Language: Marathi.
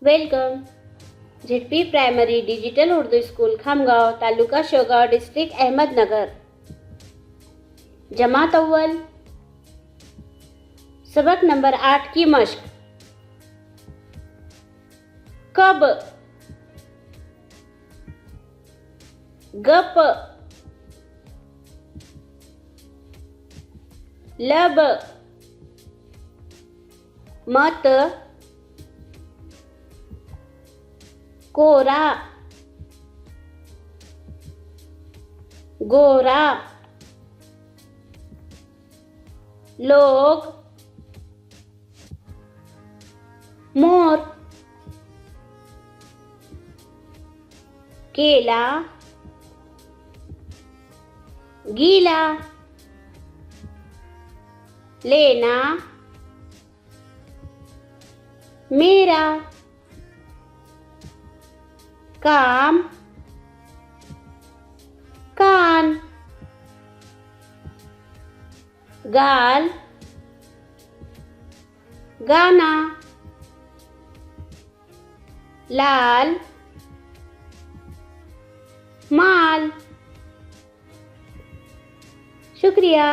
Welcome. ZP primary digital Urdu school Khamgaon, taluka Shogaon, district Ahmednagar. जमात अव्वल, सबक नंबर 8 की मश्क। कब, गप, लब, मत, कोरा, गोरा, लोग, मोर, केला, गीला, लेना, मेरा, काम, कान, गाल, गाना, लाल, माल। शुक्रिया।